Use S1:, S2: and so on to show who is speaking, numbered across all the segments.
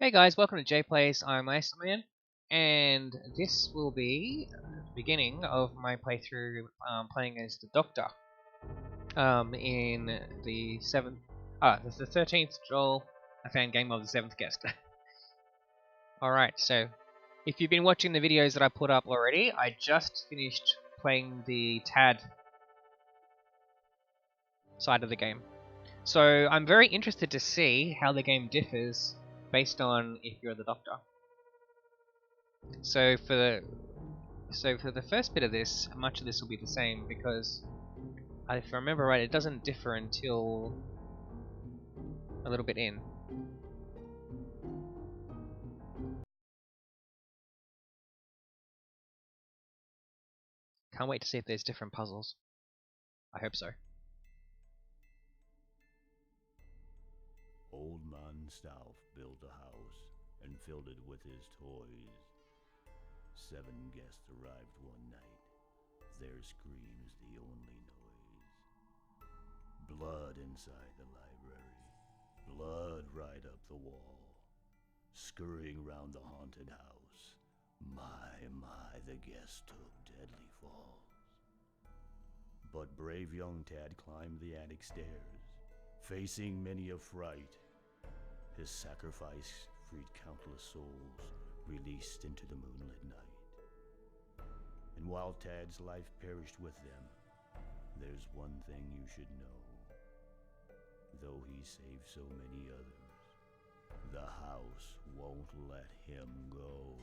S1: Hey guys, welcome to JPlays. I'm Iceman, and this will be the beginning of my playthrough playing as the Doctor in the this is the 13th Joel, a fan game of the 7th guest. Alright, so if you've been watching the videos that I put up already, I just finished playing the TAD side of the game. So I'm very interested to see how the game differs based on if you're the Doctor. So for the first bit of this, much of this will be the same because if I remember right, it doesn't differ until a little bit in. Can't wait to see if there's different puzzles. I hope so.
S2: Old man Stauff built a house and filled it with his toys. 7 guests arrived one night. Their screams the only noise. Blood inside the library. Blood right up the wall. Scurrying round the haunted house. My, the guests took deadly falls. But brave young Tad climbed the attic stairs, facing many a fright. His sacrifice freed countless souls, released into the moonlit night. And while Tad's life perished with them, there's one thing you should know. Though he saved so many others, the house won't let him go.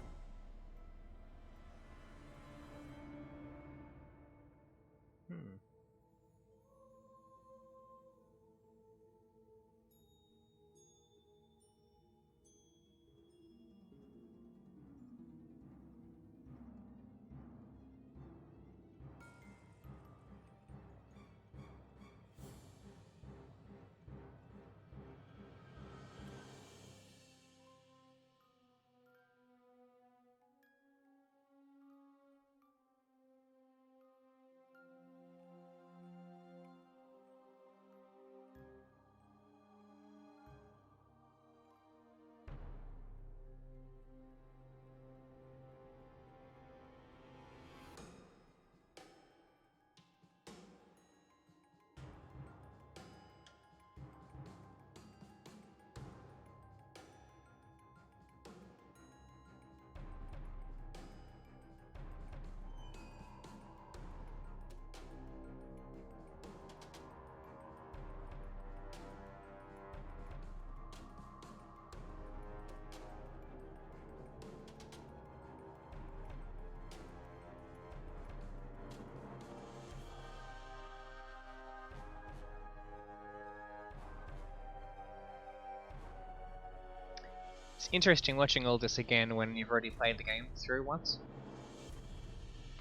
S1: It's interesting watching all this again when you've already played the game through once.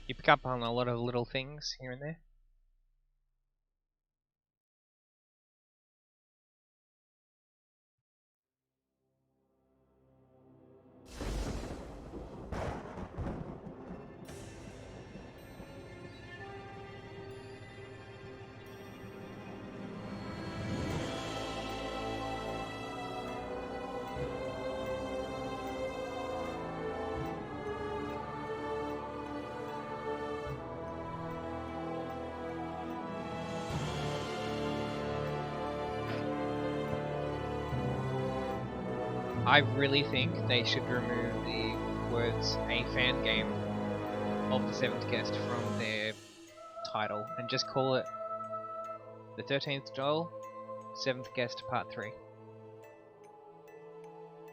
S1: You pick up on a lot of little things here and there. I really think they should remove the words "a fan game" of the 7th guest from their title and just call it the 13th Joel, 7th guest part 3.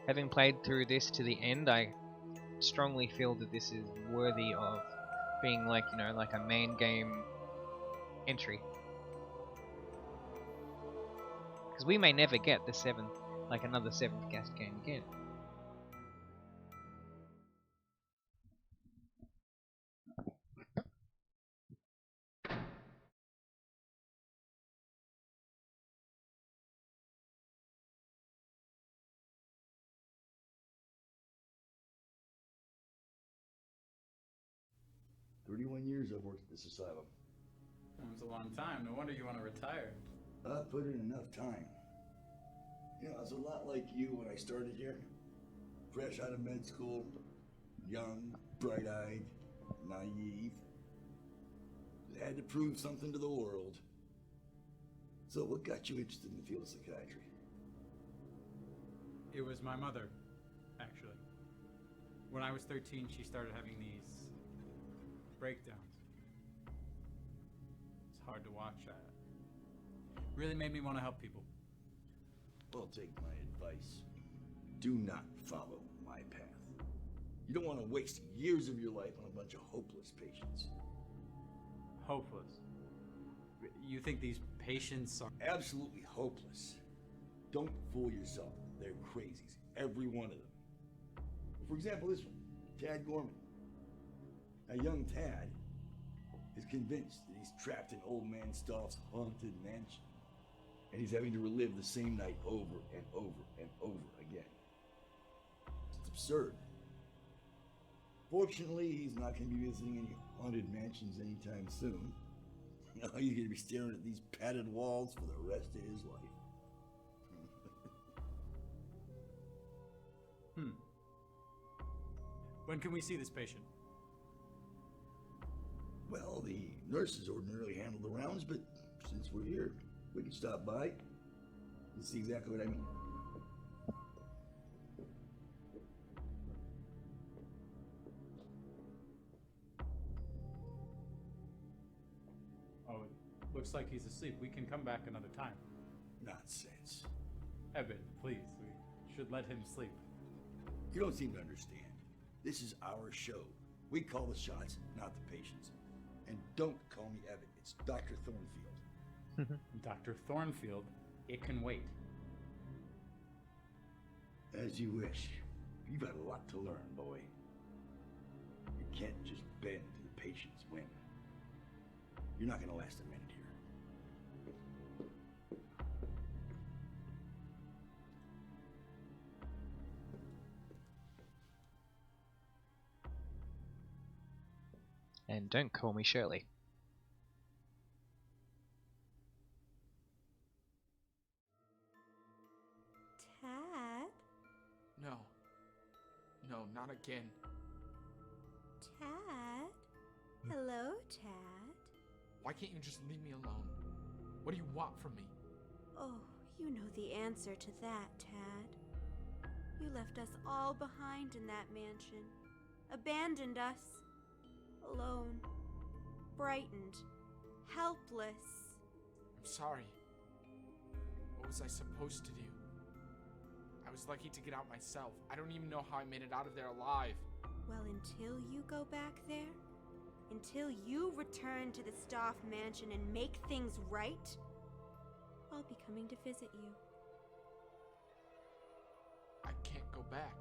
S1: Having played through this to the end, I strongly feel that this is worthy of being like a main game entry. Because we may never get the 7th, another 7th guest game again.
S3: "31 years I've worked at this asylum."
S4: Well, it's a long time. No wonder you want to retire.
S3: I've put in enough time. You know, I was a lot like you when I started here. fresh out of med school, young, bright-eyed, naive. Had to prove something to the world. So what got you interested in the field of psychiatry?
S4: It was my mother, actually. When I was 13, she started having these breakdowns. It's hard to watch. Really made me want to help people.
S3: Well, take my advice. Do not follow my path. You don't want to waste years of your life on a bunch of hopeless patients.
S4: Hopeless. You think these patients are...
S3: Absolutely hopeless. Don't fool yourself. They're crazies. Every one of them. For example, this one, Tad Gorman. Now, young Tad is convinced that he's trapped in old man Stoff's haunted mansion. And he's having to relive the same night over and over and over again. It's absurd. Fortunately, he's not going to be visiting any haunted mansions anytime soon. You know, he's going to be staring at these padded walls for the rest of his life.
S4: When can we see this patient?
S3: Well, the nurses ordinarily handle the rounds, but since we're here, we can stop by and see exactly what I mean.
S4: Oh, it looks like he's asleep. We can come back another time.
S3: Nonsense.
S4: Evan, please, we should let him sleep.
S3: You don't seem to understand. This is our show. We call the shots, not the patients. And don't call me Evan. It's Dr. Thornfield.
S4: Dr. Thornfield, it can wait.
S3: As you wish. You've got a lot to learn, boy. You can't just bend to the patient's whim. You're not going to last a minute here.
S1: And don't call me Shirley.
S5: Tad?
S6: No. No, not again.
S5: Tad? Hello, Tad.
S6: Why can't you just leave me alone? What do you want from me?
S5: Oh, you know the answer to that, Tad. You left us all behind in that mansion. Abandoned us. Alone. Frightened. Helpless.
S6: I'm sorry. What was I supposed to do? I was lucky to get out myself. I don't even know how I made it out of there alive.
S5: Well, until you go back there, until you return to the Stoff Mansion and make things right, I'll be coming to visit you.
S6: I can't go back.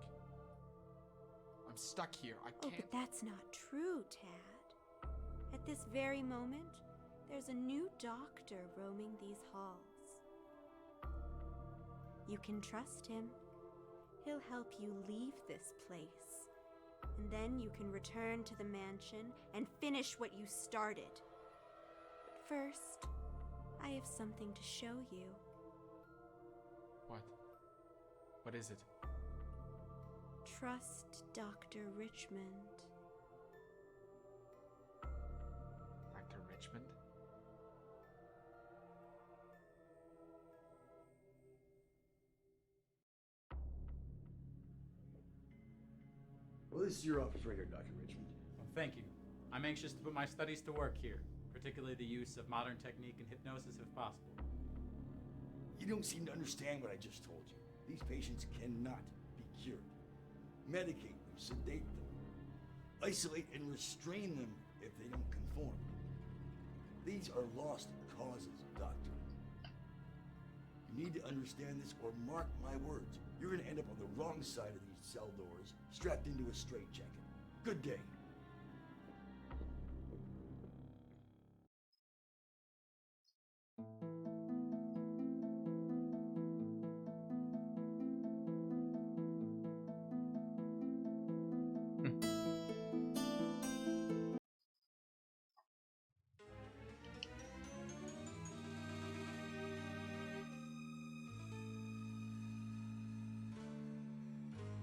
S6: I'm stuck here. I
S5: Oh,
S6: can't...
S5: but that's not true, Tad. At this very moment, there's a new doctor roaming these halls. You can trust him. He'll help you leave this place. And then you can return to the mansion and finish what you started. But first, I have something to show you.
S6: What? What is it?
S5: Trust Dr. Richmond.
S6: Dr. Richmond?
S3: Well, this is your office right here, Dr. Richmond.
S4: Well, thank you. I'm anxious to put my studies to work here, particularly the use of modern technique and hypnosis if possible.
S3: You don't seem to understand what I just told you. These patients cannot be cured. Medicate them, sedate them, isolate and restrain them if they don't conform. These are lost causes, Doctor. You need to understand this, or mark my words, you're going to end up on the wrong side of these cell doors, strapped into a straitjacket. Good day.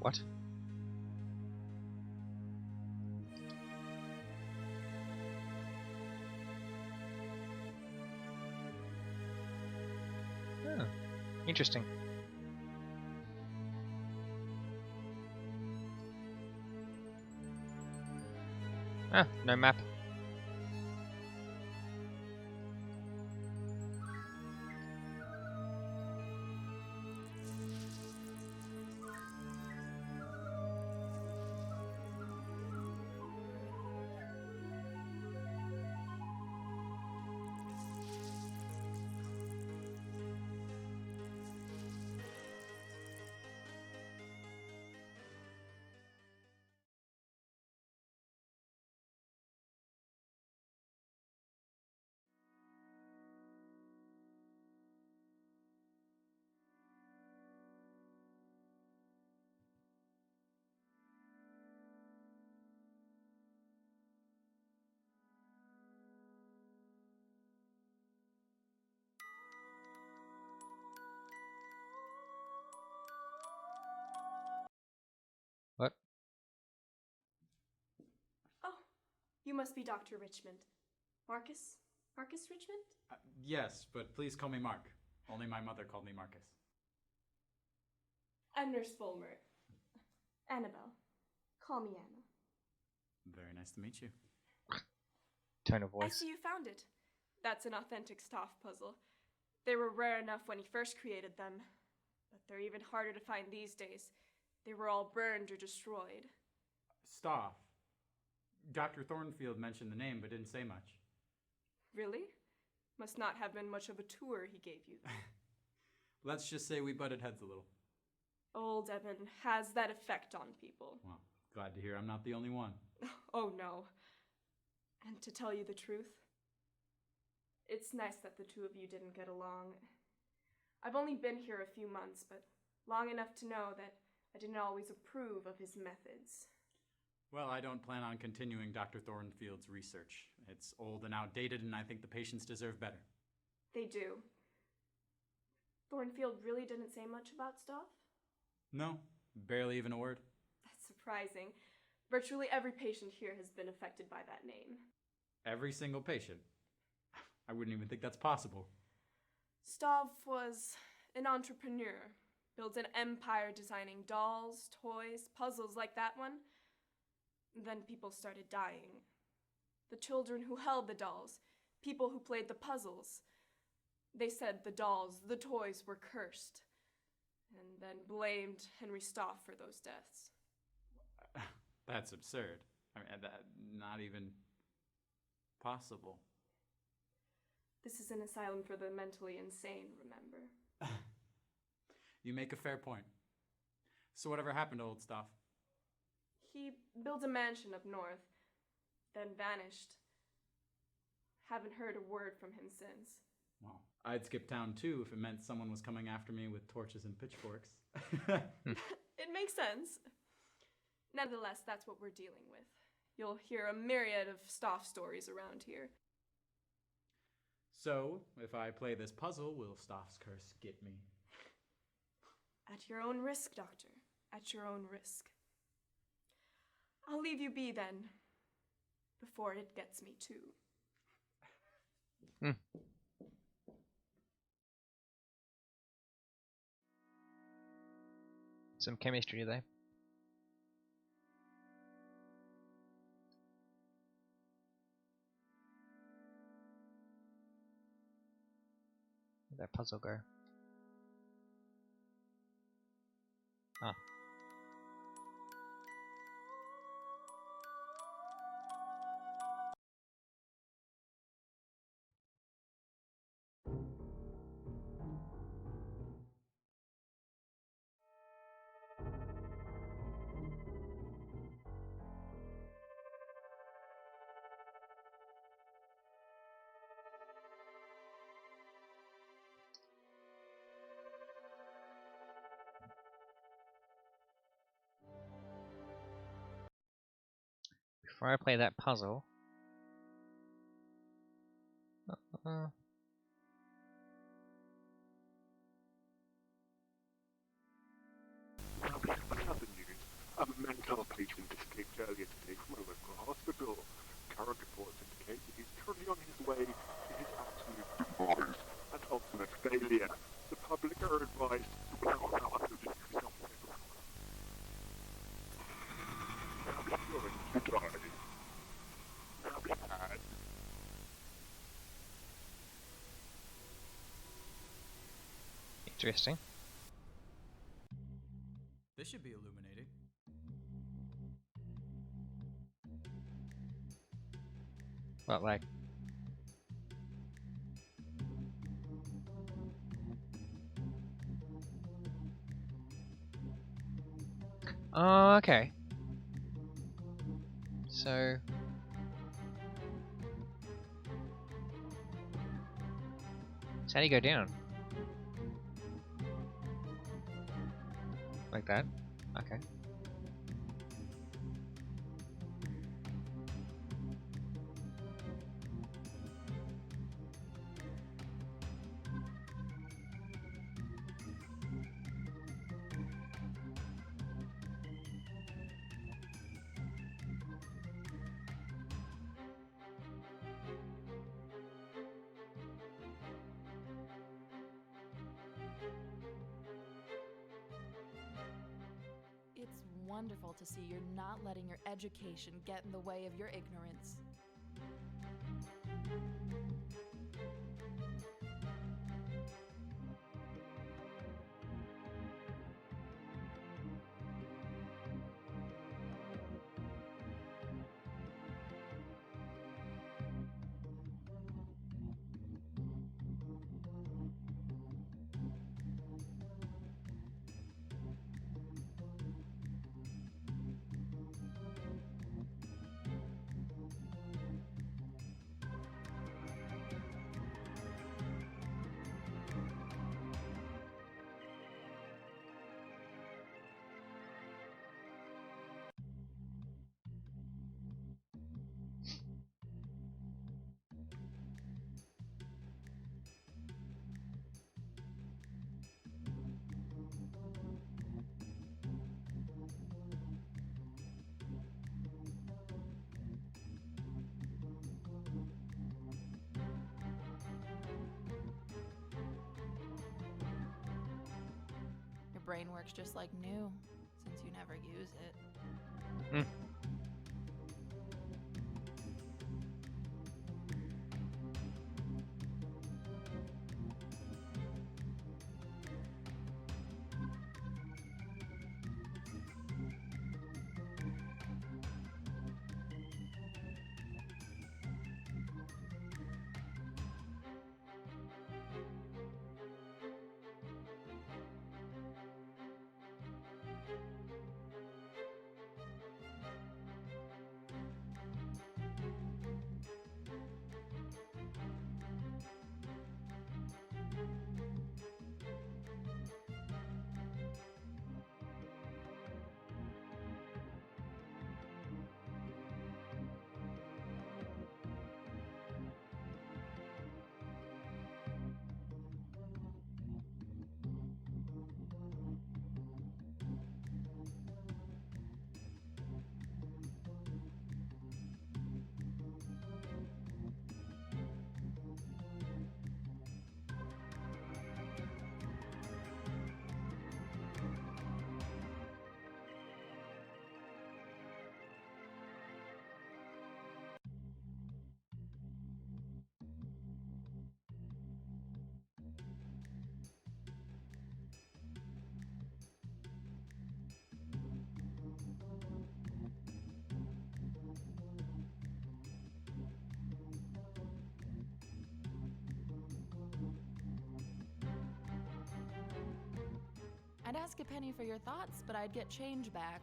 S1: What? Interesting. Ah, no map. What?
S7: Oh, you must be Dr. Richmond. Marcus? Marcus Richmond?
S4: Yes, but please call me Mark. Only my mother called me Marcus.
S7: I'm Nurse Fulmer. Annabelle. Call me Anna.
S4: Very nice to meet you.
S1: Tone of
S7: I
S1: voice.
S7: see you found it. That's an authentic Staff puzzle. They were rare enough when he first created them, but they're even harder to find these days. They were all burned or destroyed.
S4: Staff. Dr. Thornfield mentioned the name, but didn't say much.
S7: Really? Must not have been much of a tour he gave you.
S4: Let's just say we butted heads a little.
S7: Old Evan has that effect on people.
S4: Well, glad to hear I'm not the only one.
S7: Oh no. And to tell you the truth, it's nice that the two of you didn't get along. I've only been here a few months, but long enough to know that I didn't always approve of his methods.
S4: Well, I don't plan on continuing Dr. Thornfield's research. It's old and outdated, and I think the patients deserve better.
S7: They do. Thornfield really didn't say much about stuff?
S4: No, barely even a word.
S7: That's surprising. Virtually every patient here has been affected by that name.
S4: Every single patient? I wouldn't even think that's possible.
S7: Stav was an entrepreneur. Built an empire designing dolls, toys, puzzles like that one. Then people started dying. The children who held the dolls, people who played the puzzles. They said the dolls, the toys were cursed, and then blamed Henry Staff for those deaths.
S4: That's absurd. I mean, that not even possible.
S7: This is an asylum for the mentally insane, remember?
S4: You make a fair point. So whatever happened to old Staff?
S7: He built a mansion up north, then vanished. Haven't heard a word from him since.
S4: Well, I'd skip town too if it meant someone was coming after me with torches and pitchforks.
S7: It makes sense. Nevertheless, that's what we're dealing with. You'll hear a myriad of Staff stories around here.
S4: So, if I play this puzzle, will Staff's curse get me?
S7: At your own risk, Doctor. At your own risk. I'll leave you be then, before it gets me too.
S1: Some chemistry there. Where'd that puzzle go? Ah. Before I play that puzzle.
S8: Another news. A mental patient escaped earlier today from a local hospital. Current reports indicate that he's currently on his way to his absolute demise and ultimate failure. The public are advised to allow others to yourself. Now be going to die. Now be bad.
S1: Interesting.
S4: This should be illuminating.
S1: What, like? Oh, okay. So... So how do you go down? Like that? Okay.
S9: It's wonderful to see you're not letting your education get in the way of your ignorance. Your brain works just like new, since you never use it.
S1: Hmm.
S9: I'd ask a penny for your thoughts, but I'd get change back.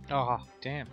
S1: Oh, damn.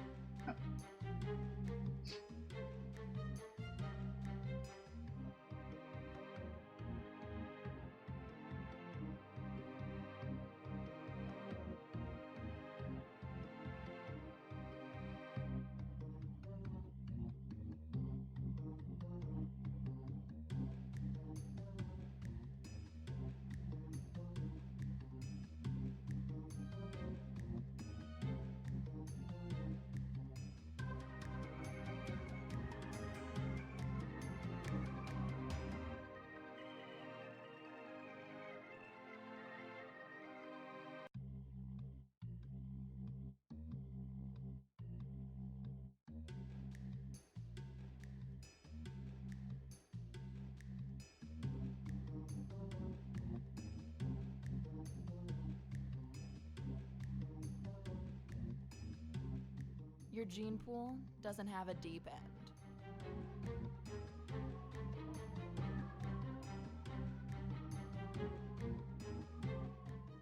S9: Your gene pool doesn't have a deep end.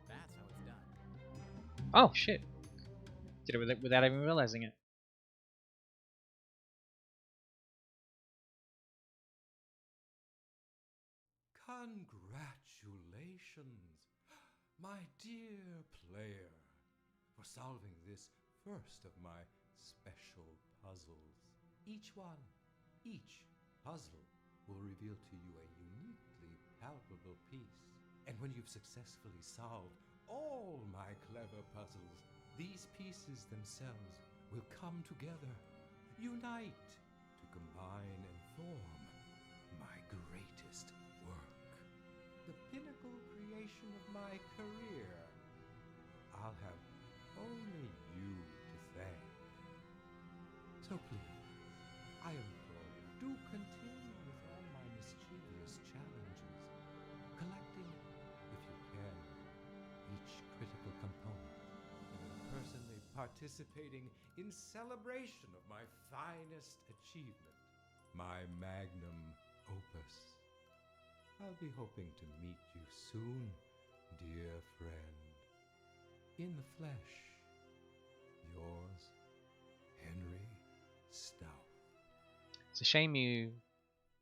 S4: That's how it's done.
S1: Oh, shit. Did it without even realizing it.
S10: Congratulations, my dear player, for solving this first of my special puzzles. Each puzzle will reveal to you a uniquely palpable piece. And when you've successfully solved all my clever puzzles, these pieces themselves will come together, unite to combine and form my greatest work, the pinnacle creation of my career. I'll have only you to thank. So please, I implore you, do continue with all my mischievous challenges, collecting, if you can, each critical component, and personally participating in celebration of my finest achievement, my magnum opus. I'll be hoping to meet you soon, dear friend. In the flesh, yours, Henry Stout.
S1: It's a shame you...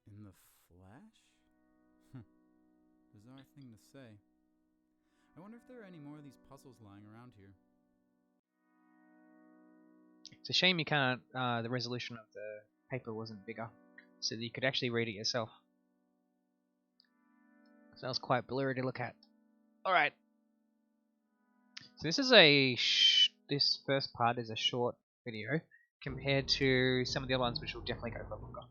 S4: In the flesh? Bizarre thing to say. I wonder if there are any more of these puzzles lying around here.
S1: It's a shame you can't... the resolution of the paper wasn't bigger, so that you could actually read it yourself. Because that was quite blurry to look at. Alright. So this is this first part is a short video compared to some of the other ones which will definitely go for longer.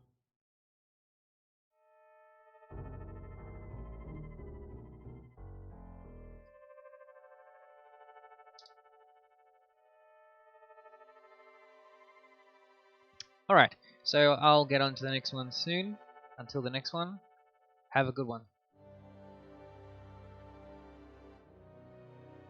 S1: Alright, so I'll get on to the next one soon. Until the next one, have a good one.